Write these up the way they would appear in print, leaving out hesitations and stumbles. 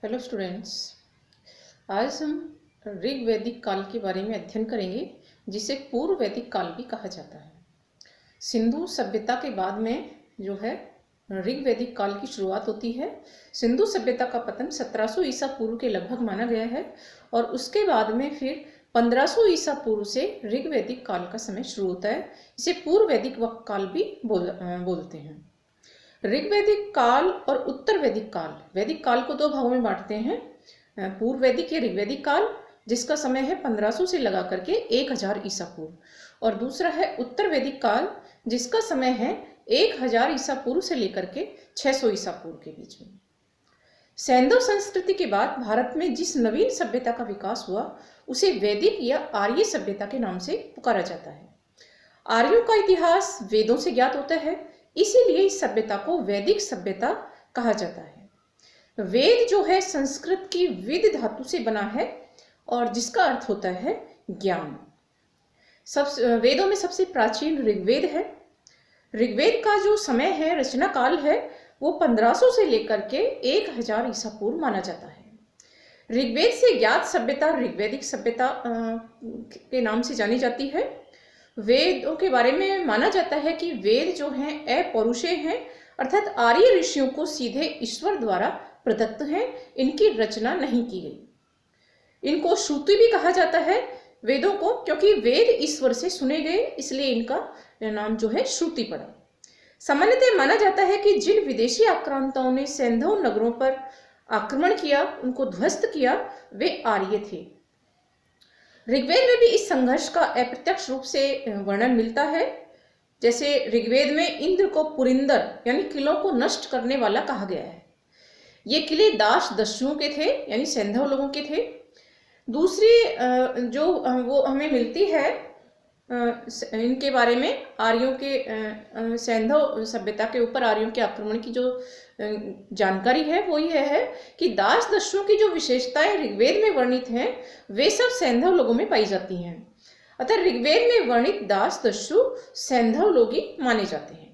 Hello students. आज हम ऋग वैदिक काल के बारे में अध्ययन करेंगे, जिसे पूर्व वैदिक काल भी कहा जाता है। सिंधु सभ्यता के बाद में जो है ऋग वैदिक काल की शुरुआत होती है। सिंधु सभ्यता का पतन 1700 ईसा पूर्व के लगभग माना गया है और उसके बाद में फिर 1500 ईसा पूर्व से ऋग वैदिक काल का समय शुरू होता है। इसे पूर्व वैदिक काल भी बोलते हैं। ऋग्वैदिक काल और उत्तर वैदिक काल, वैदिक काल को दो भागों में बांटते हैं। पूर्व वैदिक या ऋग्वैदिक काल, जिसका समय है 1500 से लगा करके 1000 ईसा पूर्व, और दूसरा है उत्तर वैदिक काल, जिसका समय है 1000 ईसा पूर्व से लेकर के 600 ईसा पूर्व के बीच में। सैंधव संस्कृति के बाद भारत में जिस नवीन सभ्यता का विकास हुआ उसे वैदिक या आर्य सभ्यता के नाम से पुकारा जाता है। आर्यों का इतिहास वेदों से ज्ञात होता है, इसीलिए इस सभ्यता को वैदिक सभ्यता कहा जाता है। वेद जो है संस्कृत की विद धातु से बना है और जिसका अर्थ होता है ज्ञान। वेदों में सबसे प्राचीन ऋग्वेद है। ऋग्वेद का जो समय है, रचना काल है, वो 1500 से लेकर के 1000 ईसा पूर्व माना जाता है। ऋग्वेद से ज्ञात सभ्यता ऋग्वैदिक सभ्यता के नाम से जानी जाती है। वेदों के बारे में माना जाता है कि वेद जो हैं अपौरुषेय हैं, अर्थात आर्य ऋषियों को सीधे ईश्वर द्वारा प्रदत्त हैं, इनकी रचना नहीं की गई। इनको श्रुति भी कहा जाता है वेदों को, क्योंकि वेद ईश्वर से सुने गए, इसलिए इनका नाम जो है श्रुति पड़ा। सामान्यतः माना जाता है कि जिन विदेशी आक्रांताओं ने सैंधव नगरों पर आक्रमण किया, उनको ध्वस्त किया, वे आर्य थे। ऋग्वेद में भी इस संघर्ष का अप्रत्यक्ष रूप से वर्णन मिलता है। जैसे ऋग्वेद में इंद्र को पुरिंदर यानी किलों को नष्ट करने वाला कहा गया है। ये किले दास दस्युओं के थे, यानी सैंधव लोगों के थे। दूसरी जो वो हमें मिलती है इनके बारे में, आर्यों के सैंधव सभ्यता के ऊपर आर्यों के आक्रमण की जो जानकारी है वो यह है कि दास दस्युओं की जो विशेषताएं ऋग्वेद में वर्णित हैं वे सब सैंधव लोगों में पाई जाती हैं। अतः ऋग्वेद में वर्णित दास दस्यु सैंधव लोग ही माने जाते हैं।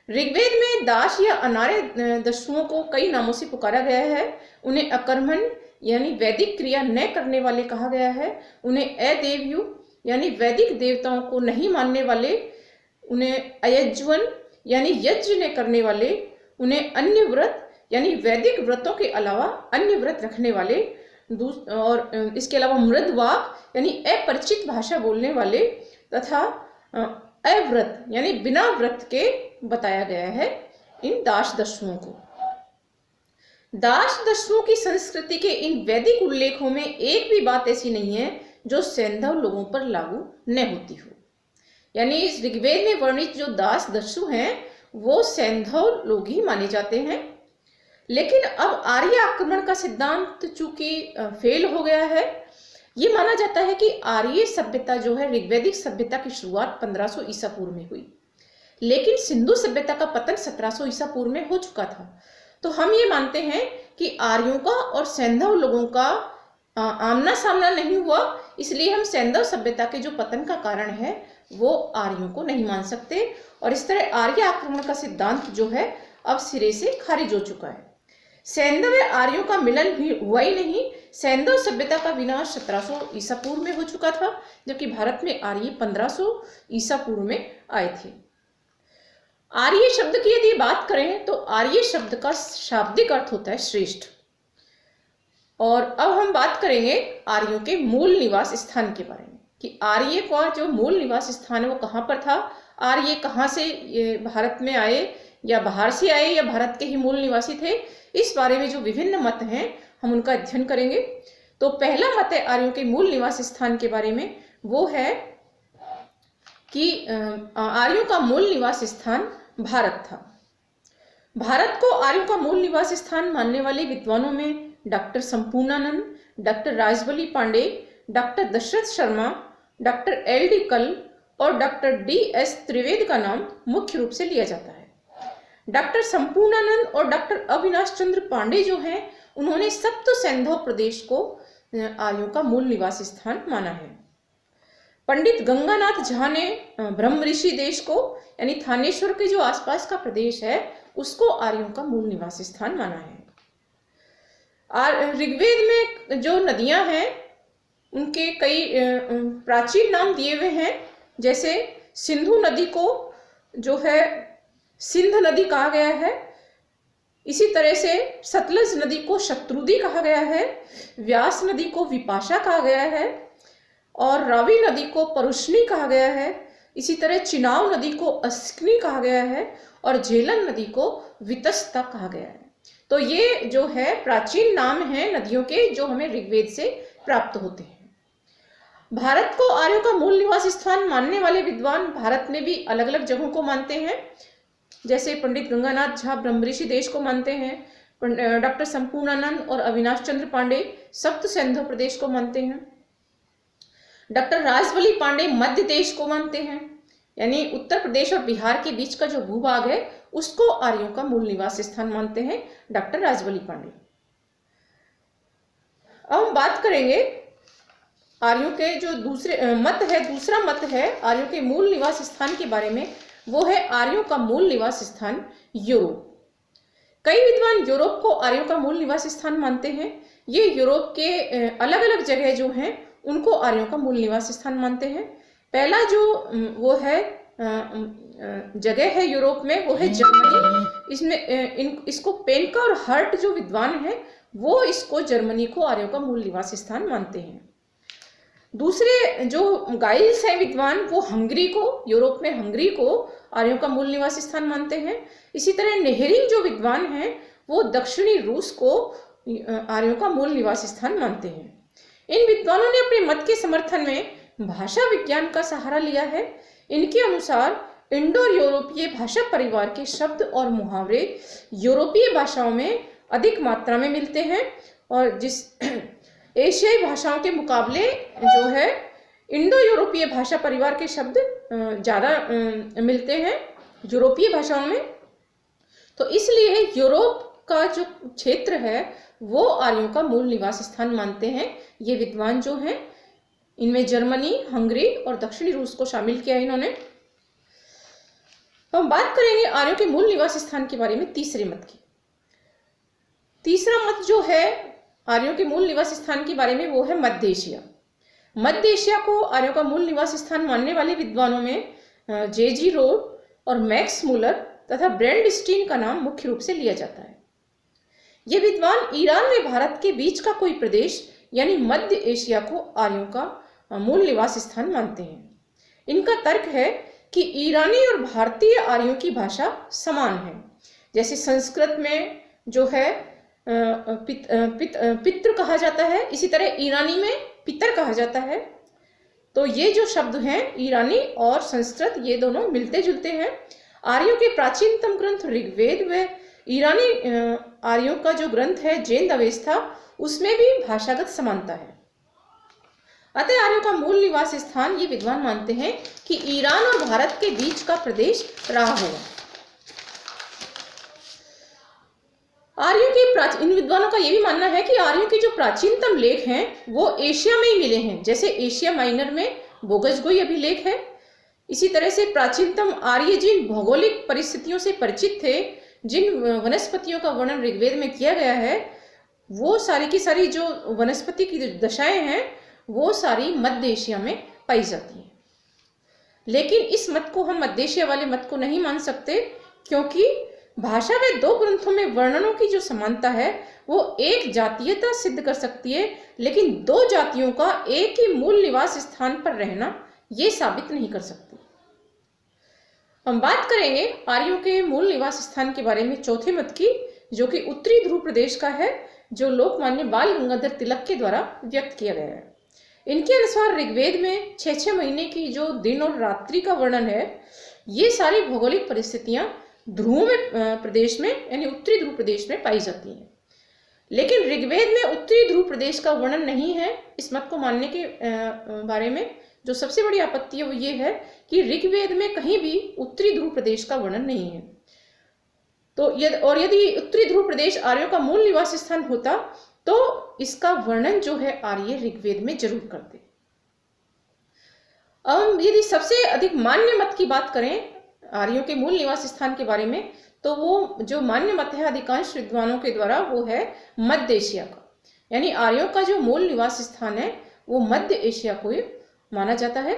ऋग्वेद में दास या अनार्य दस्युओं को कई नामों से पुकारा गया है। उन्हें अकर्मण यानी वैदिक क्रिया न करने वाले कहा गया है। उन्हें अदेव्यु यानी वैदिक देवताओं को नहीं मानने वाले, उन्हें अयज्वन यानी यज्ञ न करने वाले, उन्हें अन्य व्रत यानी वैदिक व्रतों के अलावा अन्य व्रत रखने वाले, और इसके अलावा मृदवाक यानी अपरिचित भाषा बोलने वाले, तथा अव्रत यानी बिना व्रत के बताया गया है इन दास दस्युओं को। दास दस्युओं की संस्कृति के इन वैदिक उल्लेखों में एक भी बात ऐसी नहीं है जो सैंधव लोगों पर लागू न होती हो। यानी इस ऋग्वेद में वर्णित जो दास दस्यु हैं वो सैंधव लोग ही माने जाते हैं। लेकिन अब आर्य आक्रमण का सिद्धांत चूंकि फेल हो गया है, ये माना जाता है कि आर्य सभ्यता जो है ऋग्वैदिक सभ्यता की शुरुआत 1500 ईसा पूर्व में हुई, लेकिन सिंधु सभ्यता का पतन 1700 ईसा पूर्व में हो चुका था। तो हम ये मानते हैं कि आर्यों का और सैंधव लोगों का आमना सामना नहीं हुआ, इसलिए हम सैंधव सभ्यता के जो पतन का कारण है वो आर्यों को नहीं मान सकते, और इस तरह आर्य आक्रमण का सिद्धांत जो है अब सिरे से खारिज हो चुका है। सैंधव व आर्यों का मिलन भी हुआ ही नहीं। सैंधव सभ्यता का विनाश 1700 ईसा पूर्व में हो चुका था, जबकि भारत में आर्य 1500 ईसा पूर्व में आए थे। आर्य शब्द की यदि बात करें तो आर्य शब्द का शाब्दिक अर्थ होता है श्रेष्ठ। और अब हम बात करेंगे आर्यों के मूल निवास स्थान के बारे में, कि आर्य का जो मूल निवास स्थान है वो कहाँ पर था, आर्य कहाँ से भारत में आए या बाहर से आए या भारत के ही मूल निवासी थे। इस बारे में जो विभिन्न मत हैं हम उनका अध्ययन करेंगे। तो पहला मत है आर्यों के मूल निवास स्थान के बारे में, वो है कि आर्यों का मूल निवास स्थान भारत था। भारत को आर्यों का मूल निवास स्थान मानने वाले विद्वानों में doctor Sampurnanand, doctor Rajbali Pandey, doctor Dashrath Sharma, doctor L D. Kal और डॉक्टर डी.एस. त्रिवेद का नाम मुख्य रूप से लिया जाता है। डॉक्टर संपूर्णानंद और डॉक्टर अविनाश चंद्र पांडे जो हैं, उन्होंने सप्त सैंधव प्रदेश को आर्यों का मूल निवास स्थान माना है। पंडित गंगानाथ झा ने ब्रह्म ऋषि देश को यानी थानेश्वर के जो आसपास का प्रदेश है उसको आर्यों का मूल निवास स्थान माना है। ऋग्वेद में जो नदियां हैं उनके कई प्राचीन नाम दिए हुए हैं। जैसे सिंधु नदी को जो है सिंध नदी कहा गया है, इसी तरह से सतलज नदी को शत्रुदी कहा गया है, व्यास नदी को विपाशा कहा गया है, और रावी नदी को परुष्णी कहा गया है। इसी तरह चिनाव नदी को अस्किनी कहा गया है और झेलम नदी को वितस्ता कहा गया है। तो ये जो है प्राचीन नाम हैं नदियों के, जो हमें ऋग्वेद से प्राप्त होते हैं। भारत को आर्यों का मूल निवास स्थान मानने वाले विद्वान भारत में भी अलग अलग जगहों को मानते हैं। जैसे पंडित गंगानाथ झा ब्रह्मऋषि देश को मानते हैं, डॉक्टर संपूर्णानंद और अविनाश चंद्र पांडे सप्त सिंधु प्रदेश को मानते हैं, डॉक्टर राजबली पांडे मध्य देश को मानते हैं, यानी उत्तर प्रदेश और बिहार के बीच का जो भूभाग है उसको आर्यों का मूल निवास स्थान मानते हैं डॉक्टर राजबली पांडे। अब हम बात करेंगे आर्यों के जो दूसरा मत है आर्यों के मूल निवास स्थान के बारे में। वो है आर्यों का मूल निवास स्थान यूरोप। कई विद्वान यूरोप को आर्यों का मूल निवास स्थान मानते हैं। ये यूरोप के अलग अलग जगह जो हैं उनको आर्यों का मूल निवास स्थान मानते हैं। पहला जो वो है जगह है यूरोप में, वो है जर्मनी। इसमें इसको पेनका और हर्ट जो विद्वान हैं वो इसको जर्मनी को आर्यों का मूल निवास स्थान मानते हैं। दूसरे जो गाइल्स हैं विद्वान, वो हंगरी को, यूरोप में हंगरी को आर्यों का मूल निवास स्थान मानते हैं। इसी तरह नेहरिंग जो विद्वान हैं वो दक्षिणी रूस को आर्यों का मूल निवास स्थान मानते हैं। इन विद्वानों ने अपने मत के समर्थन में भाषा विज्ञान का सहारा लिया है। इनके अनुसार इंडो यूरोपीय भाषा परिवार के शब्द और मुहावरे यूरोपीय भाषाओं में अधिक मात्रा में मिलते हैं, और जिस एशियाई भाषाओं के मुकाबले जो है इंडो यूरोपीय भाषा परिवार के शब्द ज़्यादा मिलते हैं यूरोपीय भाषाओं में। तो इसलिए यूरोप का जो क्षेत्र है वो आर्यों का मूल निवास स्थान मानते हैं ये विद्वान जो हैं। इनमें जर्मनी, हंगरी और दक्षिणी रूस को शामिल किया है इन्होंने। हम बात करेंगे आर्यों के मूल निवास स्थान के बारे में तीसरे मत की। तीसरा मत जो है आर्यों के मूल निवास स्थान के बारे में वो है मध्य एशिया। मध्य एशिया को आर्यों का मूल निवास स्थान मानने वाले विद्वानों में जे.जी. रोड और मैक्स मूलर तथा ब्रेंड स्टीन का नाम मुख्य रूप से लिया जाता है। ये विद्वान ईरान में भारत के बीच का कोई प्रदेश यानी मध्य एशिया को आर्यों का मूल निवास स्थान मानते हैं। इनका तर्क है कि ईरानी और भारतीय आर्यों की भाषा समान है। जैसे संस्कृत में जो है पितृ कहा जाता है, इसी तरह ईरानी में पितर कहा जाता है। तो ये जो शब्द हैं ईरानी और संस्कृत ये दोनों मिलते जुलते हैं। आर्यों के प्राचीनतम ग्रंथ ऋग्वेद व ईरानी आर्यों का जो ग्रंथ है जैन अवेस्था उसमें भी भाषागत समानता है। अतः आर्यों का मूल निवास स्थान ये विद्वान मानते हैं कि ईरान और भारत के बीच का प्रदेश रहा होगा। आर्यों के इन विद्वानों का यह भी मानना है कि आर्यों के जो प्राचीनतम लेख हैं वो एशिया में ही मिले हैं। जैसे एशिया माइनर में बोगजगोई अभिलेख है। इसी तरह से प्राचीनतम आर्य जिन भौगोलिक परिस्थितियों से परिचित थे, जिन वनस्पतियों का वर्णन ऋग्वेद में किया गया है, वो सारी की सारी जो वनस्पति की दशाएं हैं वो सारी मध्य एशिया में पाई जाती हैं। लेकिन इस मत को हम मध्य एशिया वाले मत को नहीं मान सकते, क्योंकि भाषा में दो ग्रंथों में वर्णनों की जो समानता है वो एक जातीयता सिद्ध कर सकती है, लेकिन दो जातियों का एक ही मूल निवास स्थान पर रहना ये साबित नहीं कर सकती। हम बात करेंगे आर्यों के मूल निवास स्थान के बारे में चौथे मत की, जो कि उत्तरी ध्रुव प्रदेश का है, जो लोकमान्य बाल गंगाधर तिलक के द्वारा व्यक्त किया गया है। इनके अनुसार ऋग्वेद में 6 महीने की जो दिन और रात्रि का वर्णन है, ये सारी भौगोलिक परिस्थितियां ध्रुव प्रदेश में यानी उत्तरी ध्रुव प्रदेश में पाई जाती हैं। लेकिन ऋग्वेद में उत्तरी ध्रुव प्रदेश का वर्णन नहीं है। इस मत को मानने के बारे में जो सबसे बड़ी आपत्ति है वो ये है कि ऋग्वेद में कहीं भी उत्तरी ध्रुव प्रदेश का वर्णन नहीं है। तो यदि उत्तरी ध्रुव प्रदेश आर्यों का मूल निवास स्थान होता तो इसका वर्णन जो है आर्य ऋग्वेद में जरूर करते। अब यदि सबसे अधिक मान्य मत की बात करें आर्यों के मूल निवास स्थान के बारे में, तो वो जो मान्य मत है अधिकांश विद्वानों के द्वारा वो है मध्य एशिया का। यानी आर्यों का जो मूल निवास स्थान है वो मध्य एशिया को माना जाता है।